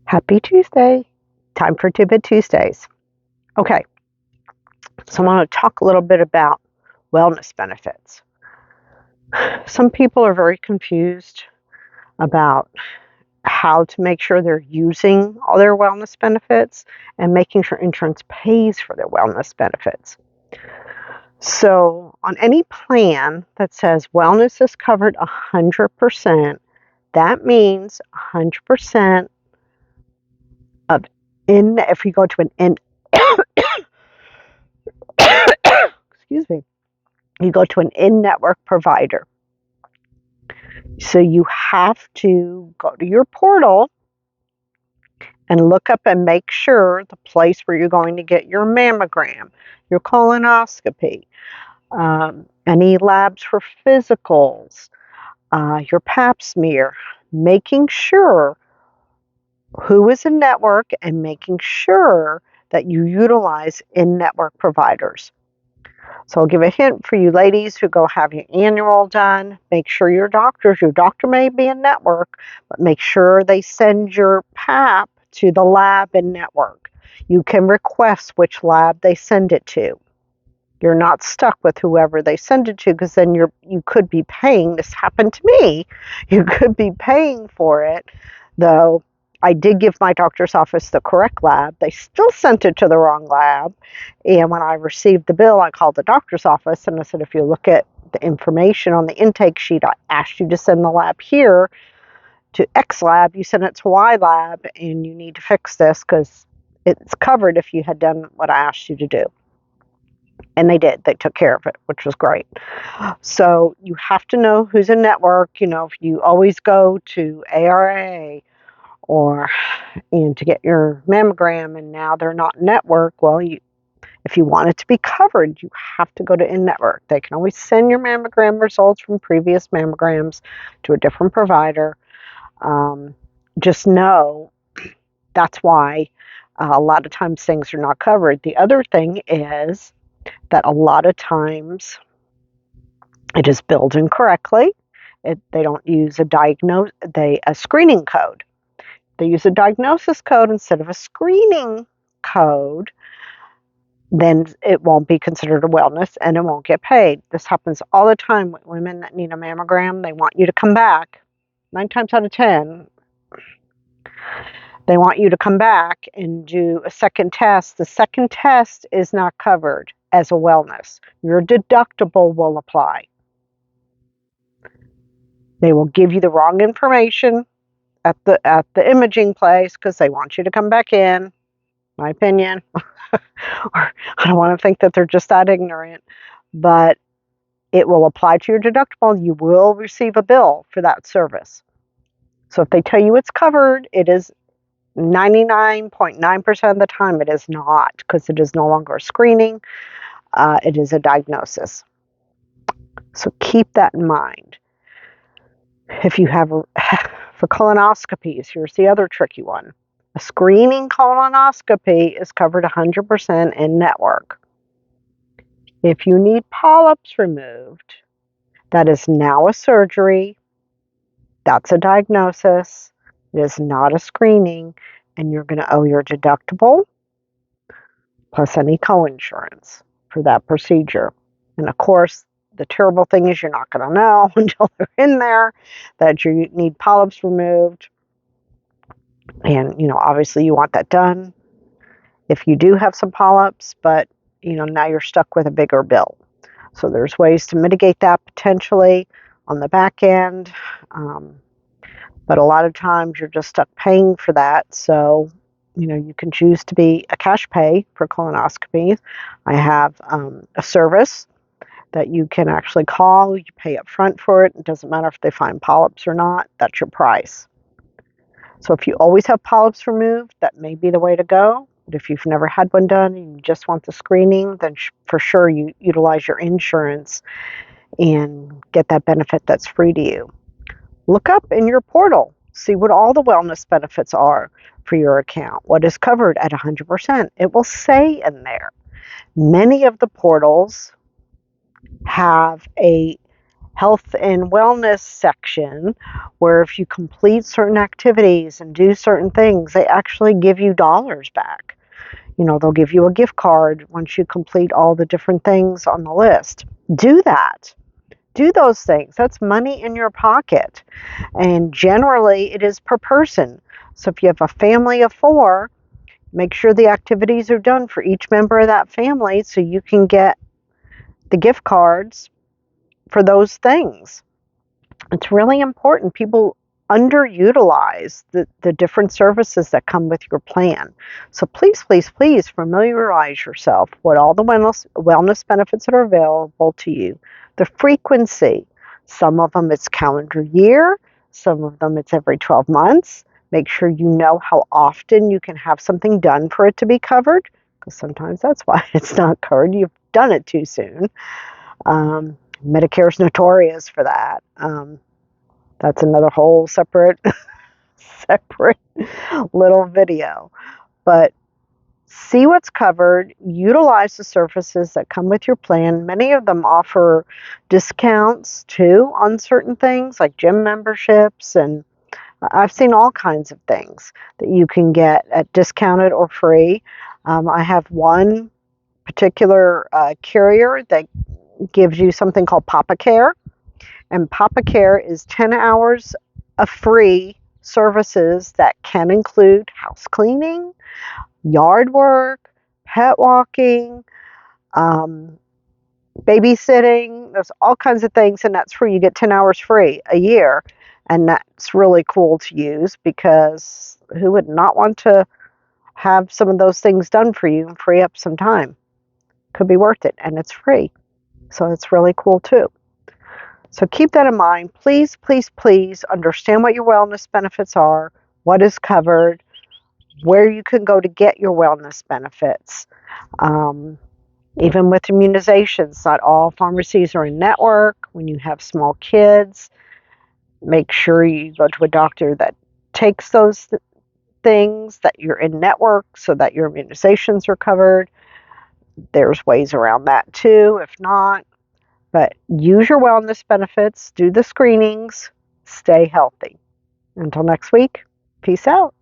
Happy Tuesday. Time for Tidbit Tuesdays. Okay, so I want to talk a little bit about wellness benefits. Some people are very confused about how to make sure they're using all their wellness benefits and making sure insurance pays for their wellness benefits. So, on any plan that says wellness is covered 100%, that means 100% of if you go to an excuse me, you go to an in-network provider. So you have to go to your portal and look up and make sure the place where you're going to get your mammogram, your colonoscopy, any labs for physicals, your pap smear, making sure who is in network and making sure that you utilize in-network providers. So I'll give a hint for you ladies who go have your annual done. Make sure your doctor may be in network, but make sure they send your pap to the lab in network. You can request which lab they send it to. You're not stuck with whoever they send it to, because then you could be paying. This happened to me. You could be paying for it, though I did give my doctor's office the correct lab. They still sent it to the wrong lab. And when I received the bill, I called the doctor's office and I said, if you look at the information on the intake sheet, I asked you to send the lab here to X lab. You sent it to Y lab, and you need to fix this because it's covered if you had done what I asked you to do. And they did. They took care of it, which was great. So you have to know who's in network. If you always go to ARA and to get your mammogram, and now they're not network, well, if you want it to be covered, you have to go to in-network. They can always send your mammogram results from previous mammograms to a different provider. Just know that's why a lot of times things are not covered. The other thing is that a lot of times it is billed incorrectly. They don't use a screening code. They use a diagnosis code instead of a screening code. Then it won't be considered a wellness and it won't get paid. This happens all the time with women that need a mammogram. They want you to come back. 9 times out of 10, they want you to come back and do a second test. The second test is not covered as a wellness. Your deductible will apply. They will give you the wrong information at the imaging place because they want you to come back in. My opinion. Or I don't want to think that they're just that ignorant, but it will apply to your deductible. You will receive a bill for that service. So if they tell you it's covered, it is 99.9% of the time it is not, because it is no longer a screening. It is a diagnosis. So keep that in mind. If you have for colonoscopies, here's the other tricky one. A screening colonoscopy is covered 100% in network. If you need polyps removed, that is now a surgery. That's a diagnosis. It is not a screening, and you're going to owe your deductible plus any coinsurance for that procedure. And of course, the terrible thing is you're not going to know until they're in there that you need polyps removed. And, obviously you want that done if you do have some polyps, but, now you're stuck with a bigger bill. So there's ways to mitigate that potentially on the back end. But a lot of times you're just stuck paying for that. So, you can choose to be a cash pay for colonoscopies. I have a service that you can actually call. You pay up front for it. It doesn't matter if they find polyps or not. That's your price. So if you always have polyps removed, that may be the way to go. But if you've never had one done and you just want the screening, then for sure you utilize your insurance and get that benefit that's free to you. Look up in your portal. See what all the wellness benefits are for your account. What is covered at 100%. It will say in there. Many of the portals have a health and wellness section where if you complete certain activities and do certain things, they actually give you dollars back. They'll give you a gift card once you complete all the different things on the list. Do that. Do those things. That's money in your pocket. And generally, it is per person. So if you have a family of 4, make sure the activities are done for each member of that family so you can get the gift cards for those things. It's really important. People underutilize the different services that come with your plan. So please, please, please familiarize yourself with all the wellness benefits that are available to you. The frequency, some of them it's calendar year, some of them it's every 12 months. Make sure you know how often you can have something done for it to be covered, because sometimes that's why it's not covered. You've done it too soon. Medicare is notorious for that. That's another whole separate little video. But see what's covered, utilize the services that come with your plan. Many of them offer discounts too on certain things like gym memberships, and I've seen all kinds of things that you can get at discounted or free. I have one particular carrier that gives you something called Papa Care. And Papa Care is 10 hours of free services that can include house cleaning, yard work, pet walking, babysitting. There's all kinds of things, and that's free. You get 10 hours free a year, and that's really cool to use because who would not want to have some of those things done for you and free up some time? Could be worth it, and it's free. So it's really cool too. So keep that in mind. Please, please, please understand what your wellness benefits are, what is covered, where you can go to get your wellness benefits. Even with immunizations, not all pharmacies are in network. When you have small kids, make sure you go to a doctor that takes those things, that you're in network so that your immunizations are covered. There's ways around that too, if not. But use your wellness benefits, do the screenings, stay healthy. Until next week, peace out.